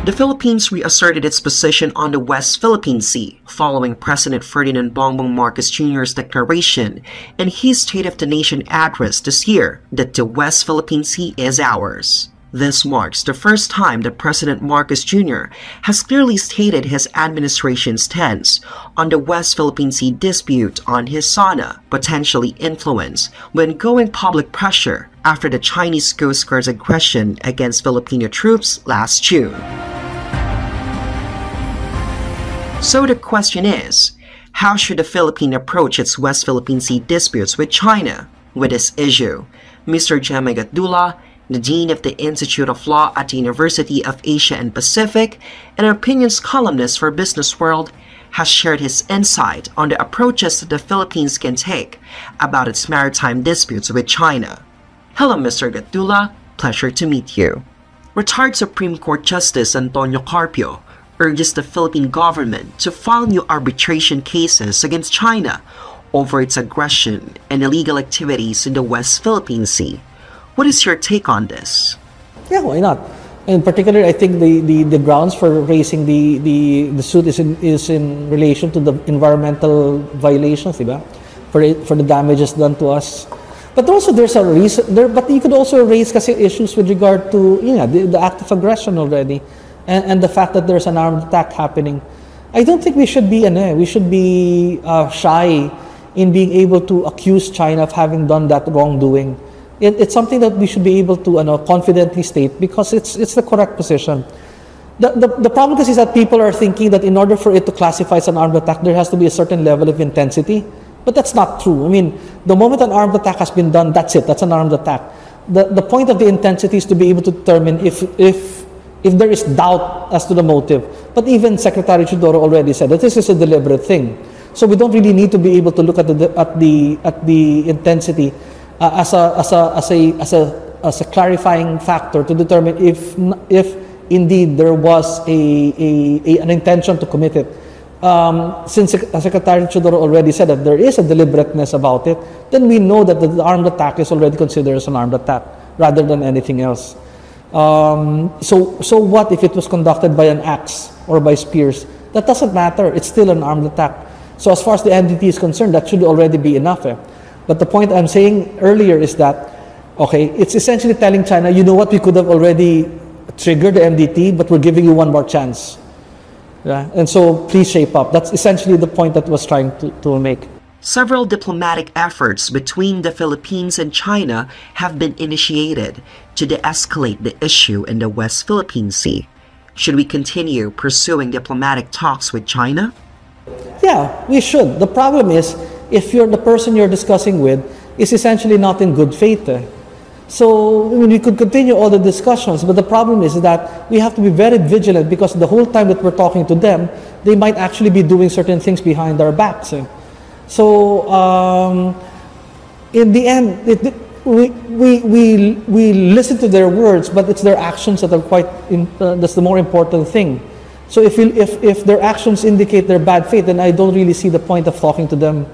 The Philippines reasserted its position on the West Philippine Sea following President Ferdinand Bongbong Marcos Jr.'s declaration in his State of the Nation address this year that the West Philippine Sea is ours. This marks the first time that President Marcos Jr. has clearly stated his administration's stance on the West Philippine Sea dispute on his SONA, potentially influence when going public pressure after the Chinese Coast Guard's aggression against Filipino troops last June. So the question is, how should the Philippines approach its West Philippine Sea disputes with China with this issue? Mr. Jemy Gatdula, the Dean of the Institute of Law at the University of Asia and Pacific and an opinions columnist for BusinessWorld, has shared his insight on the approaches that the Philippines can take about its maritime disputes with China. Hello, Mr. Gatdula. Pleasure to meet you. Retired Supreme Court Justice Antonio Carpio urges the Philippine government to file new arbitration cases against China over its aggression and illegal activities in the West Philippine Sea. What is your take on this? Yeah, why not? In particular, I think the grounds for raising the suit is in relation to the environmental violations, diba? For the damages done to us. But also there's a reason there. But you could also raise issues with regard to the act of aggression already, and the fact that there's an armed attack happening. I don't think we should be shy in being able to accuse China of having done that wrongdoing. It's something that we should be able to confidently state because it's the correct position. The problem is that people are thinking that in order for it to classify as an armed attack, there has to be a certain level of intensity. But that's not true. I mean, the moment an armed attack has been done, that's it. That's an armed attack. The point of the intensity is to be able to determine if there is doubt as to the motive. But even Secretary Chudoro already said that this is a deliberate thing. So we don't really need to be able to look at the intensity as a clarifying factor to determine if indeed there was an intention to commit it. Since Secretary Chudoro already said that there is a deliberateness about it, then we know that the armed attack is already considered as an armed attack rather than anything else. So what if it was conducted by an axe or by spears? That doesn't matter. It's still an armed attack. So as far as the MDT is concerned, that should already be enough. But the point I'm saying earlier is that, okay, it's essentially telling China, you know what, we could have already triggered the MDT, but we're giving you one more chance. Yeah? And so please shape up. That's essentially the point that was trying to make. Several diplomatic efforts between the Philippines and China have been initiated to de-escalate the issue in the West Philippine Sea. Should we continue pursuing diplomatic talks with China? Yeah, we should. The problem is, if the person you're discussing with is essentially not in good faith. So, I mean, we could continue all the discussions, but the problem is that we have to be very vigilant because the whole time that we're talking to them, they might actually be doing certain things behind our backs. So, in the end, we listen to their words, but it's their actions that are that's the more important thing. So if their actions indicate their bad faith, then I don't really see the point of talking to them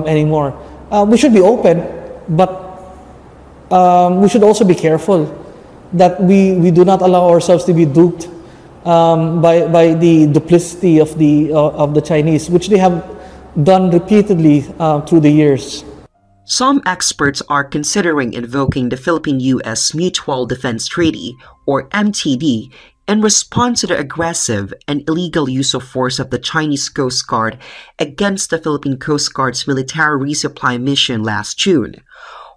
anymore. We should be open, but we should also be careful that we do not allow ourselves to be duped by the duplicity of the Chinese, which they have done repeatedly through the years. Some experts are considering invoking the Philippine-U.S. Mutual Defense Treaty, or MTD, in response to the aggressive and illegal use of force of the Chinese Coast Guard against the Philippine Coast Guard's military resupply mission last June.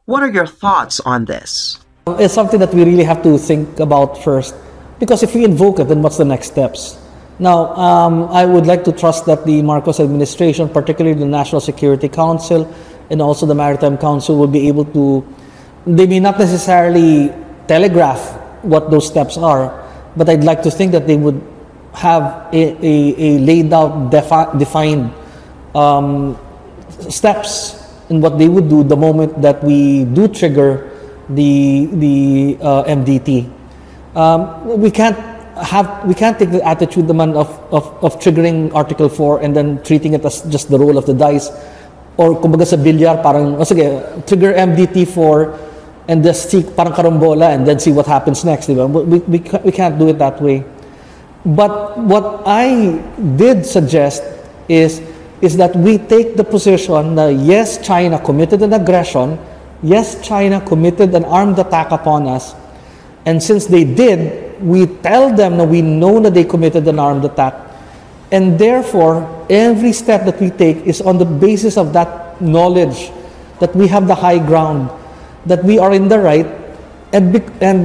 What are your thoughts on this? It's something that we really have to think about first, because if we invoke it, then what's the next steps? Now, I would like to trust that the Marcos administration, particularly the National Security Council and also the Maritime Council, will be able to, they may not necessarily telegraph what those steps are, but I'd like to think that they would have a laid out, defined steps in what they would do the moment that we do trigger the MDT. We can't take the attitude naman of triggering Article 4 and then treating it as just the roll of the dice, or kumbaga sa bilyar parang sige, trigger MDT 4 and just see parang karambola and then see what happens next, diba? We can't do it that way. But what I did suggest is that we take the position that yes, China committed an aggression, yes, China committed an armed attack upon us, and since they did, we tell them that we know that they committed an armed attack, and therefore, every step that we take is on the basis of that knowledge that we have the high ground, that we are in the right, and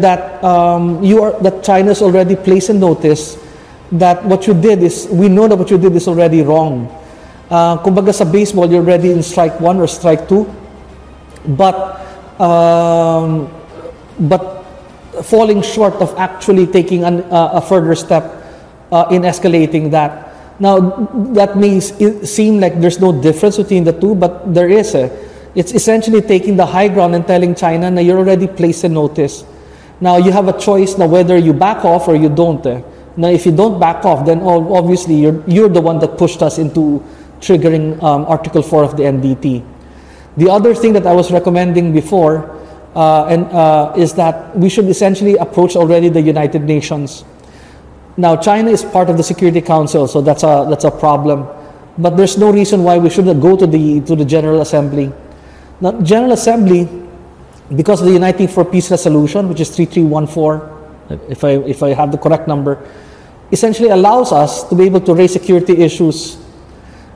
that that China's already placed a notice that what you did is, we know that what you did is already wrong. Kumbaga sa baseball, you're already in strike 1 or strike 2, but falling short of actually taking a further step in escalating that. Now, that may seem like there's no difference between the two, but there is. It's essentially taking the high ground and telling China, na you're already placed a notice. Now, you have a choice now whether you back off or you don't. Now, if you don't back off, then obviously you're the one that pushed us into triggering Article 4 of the NDT. The other thing that I was recommending before is that we should essentially approach already the United Nations. Now, China is part of the Security Council, so that's a problem. But there's no reason why we shouldn't go to the General Assembly. Now, General Assembly, because of the Uniting for Peace resolution, which is 3314, if I have the correct number, essentially allows us to be able to raise security issues.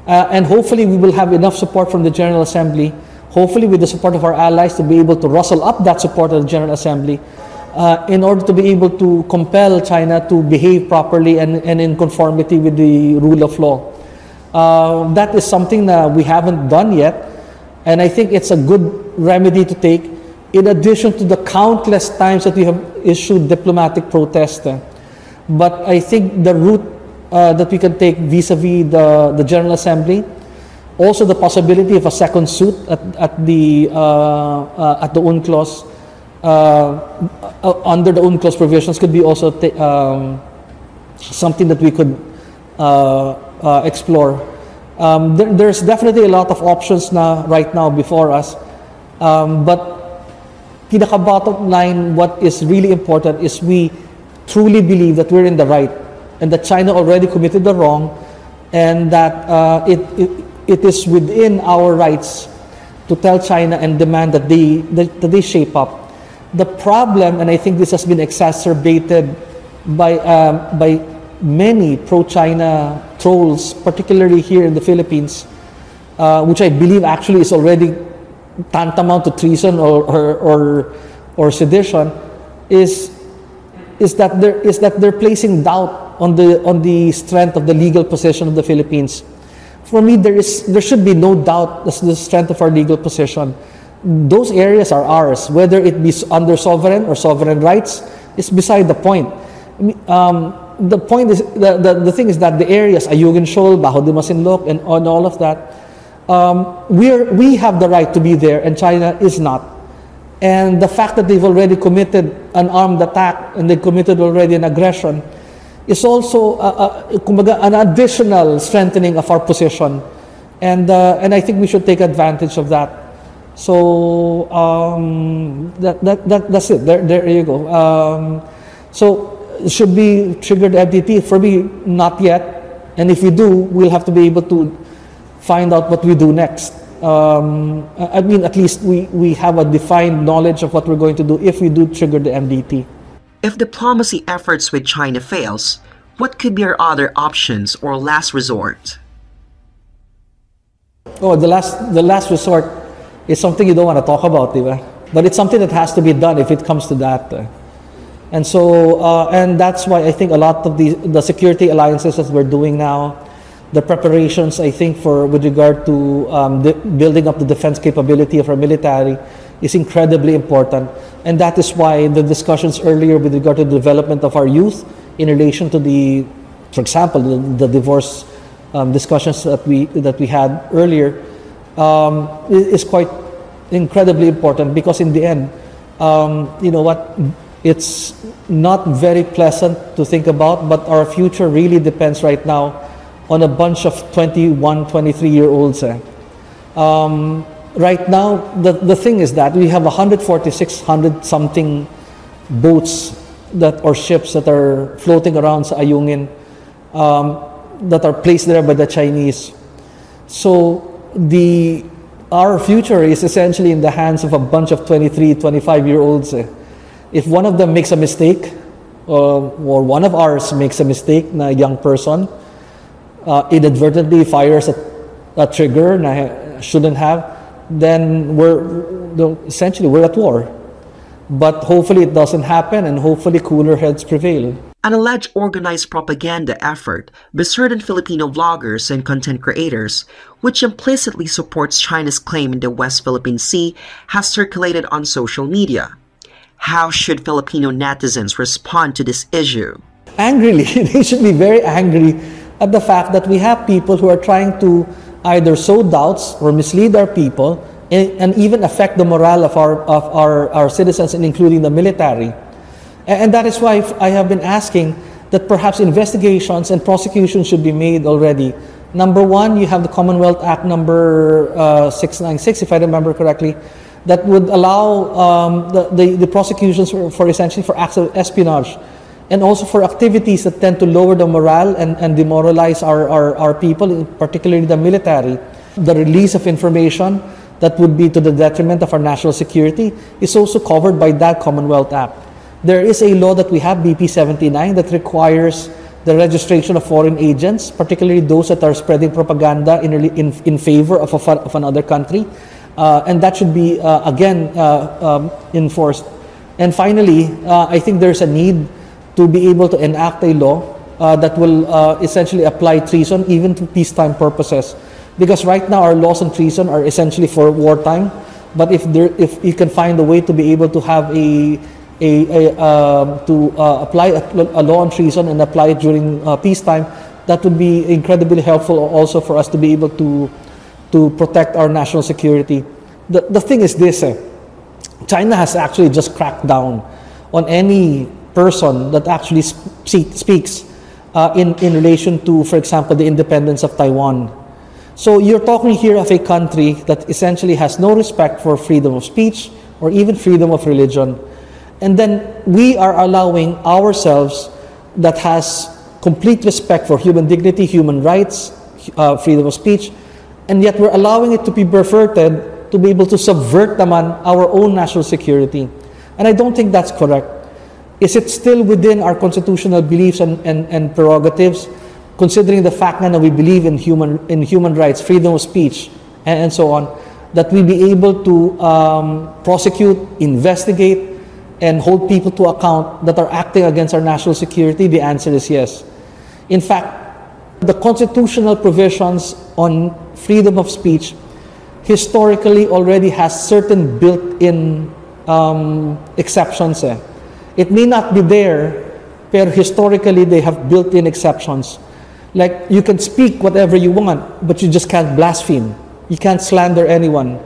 And hopefully we will have enough support from the General Assembly, hopefully with the support of our allies, to be able to rustle up that support of the General Assembly in order to be able to compel China to behave properly and in conformity with the rule of law. That is something that we haven't done yet, and I think it's a good remedy to take, in addition to the countless times that we have issued diplomatic protest. But I think the route that we can take vis-a-vis the General Assembly, also the possibility of a second suit at the UNCLOS, under the UNCLOS provisions, could be also something that we could explore. There's definitely a lot of options right now before us, but pinaka-bottom line, what is really important is we truly believe that we're in the right, and that China already committed the wrong, and that it is within our rights to tell China and demand that they shape up. The problem, and I think this has been exacerbated by many pro-China trolls, particularly here in the Philippines, which I believe actually is already tantamount to treason or sedition, is that they're placing doubt on the strength of the legal position of the Philippines. For me, there should be no doubt as to the strength of our legal position. Those areas are ours, whether it be under sovereign or sovereign rights, is beside the point. The point is, the thing is that the areas, Ayungin Shoal, Bajo de Masinloc, and on all of that, we have the right to be there, and China is not. And the fact that they've already committed an armed attack and they committed already an aggression is also an additional strengthening of our position, and I think we should take advantage of that. So that's it. There you go. So should we trigger the FDT? For me, not yet. And if we do, we'll have to be able to find out what we do next. I mean, at least we have a defined knowledge of what we're going to do if we do trigger the MDT. If diplomacy efforts with China fails, what could be our other options or last resort? Oh, the last resort is something you don't want to talk about, diba? But it's something that has to be done if it comes to that. And so, and that's why I think a lot of the security alliances that we're doing now, the preparations, I think, with regard to building up the defense capability of our military is incredibly important. And that is why the discussions earlier with regard to the development of our youth in relation to for example, the divorce discussions that we had earlier is quite incredibly important, because in the end, you know what, it's not very pleasant to think about, but our future really depends right now on a bunch of 21, 23-year-olds. Right now, the thing is that we have 146 something boats that or ships that are floating around sa Ayungin that are placed there by the Chinese. So our future is essentially in the hands of a bunch of 23, 25-year-olds. If one of them makes a mistake, or one of ours makes a mistake, na young person, inadvertently fires a trigger na shouldn't have, then essentially we're at war. But hopefully it doesn't happen, and hopefully cooler heads prevail. An alleged organized propaganda effort by certain Filipino vloggers and content creators, which implicitly supports China's claim in the West Philippine Sea, has circulated on social media. How should Filipino netizens respond to this issue? Angrily, they should be very angry at the fact that we have people who are trying to either sow doubts or mislead our people and even affect the morale of our citizens, and including the military. And that is why I have been asking that perhaps investigations and prosecutions should be made already. Number one, you have the Commonwealth Act number 696, if I remember correctly, that would allow the prosecutions for essentially for acts of espionage, and also for activities that tend to lower the morale and demoralize our people, particularly the military. The release of information that would be to the detriment of our national security is also covered by that Commonwealth Act. There is a law that we have, BP 79, that requires the registration of foreign agents, particularly those that are spreading propaganda in favor of another country. And that should be, again, enforced. And finally, I think there's a need to be able to enact a law that will essentially apply treason even to peacetime purposes. Because right now our laws on treason are essentially for wartime. But if you can find a way to be able to have apply a law on treason and apply it during peacetime, that would be incredibly helpful also for us to be able to protect our national security. The thing is this, China has actually just cracked down on any person that actually speaks in relation to, for example, the independence of Taiwan. So you're talking here of a country that essentially has no respect for freedom of speech or even freedom of religion. And then we are allowing ourselves that has complete respect for human dignity, human rights, freedom of speech, and yet we're allowing it to be perverted to be able to subvert naman our own national security. And I don't think that's correct. Is it still within our constitutional beliefs and prerogatives, considering the fact that we believe in human rights, freedom of speech, and so on, that we be able to prosecute, investigate, and hold people to account that are acting against our national security? The answer is yes. In fact, the constitutional provisions on freedom of speech historically already has certain built-in exceptions. It may not be there, but historically they have built-in exceptions. Like, you can speak whatever you want, but you just can't blaspheme. You can't slander anyone.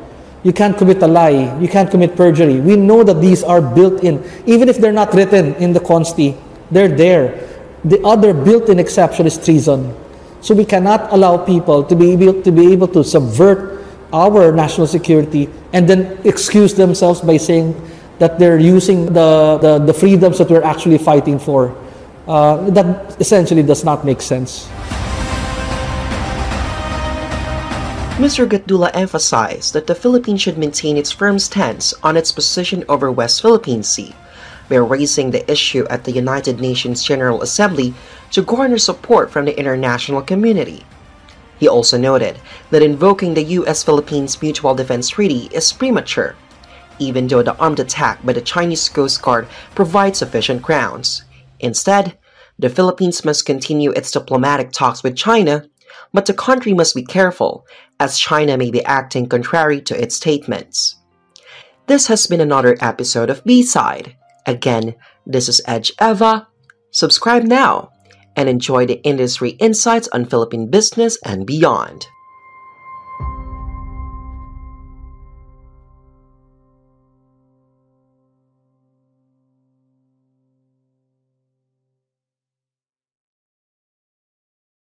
You can't commit a lie. You can't commit perjury. We know that these are built in. Even if they're not written in the Consti, they're there. The other built-in exception is treason. So we cannot allow people to be able to subvert our national security and then excuse themselves by saying that they're using the freedoms that we're actually fighting for. That essentially does not make sense. Mr. Gatdula emphasized that the Philippines should maintain its firm stance on its position over West Philippine Sea by raising the issue at the United Nations General Assembly to garner support from the international community. He also noted that invoking the U.S.-Philippines Mutual Defense Treaty is premature, even though the armed attack by the Chinese Coast Guard provides sufficient grounds. Instead, the Philippines must continue its diplomatic talks with China, but the country must be careful, as China may be acting contrary to its statements. This has been another episode of B-Side. Again, this is Edge Eva. Subscribe now and enjoy the industry insights on Philippine business and beyond.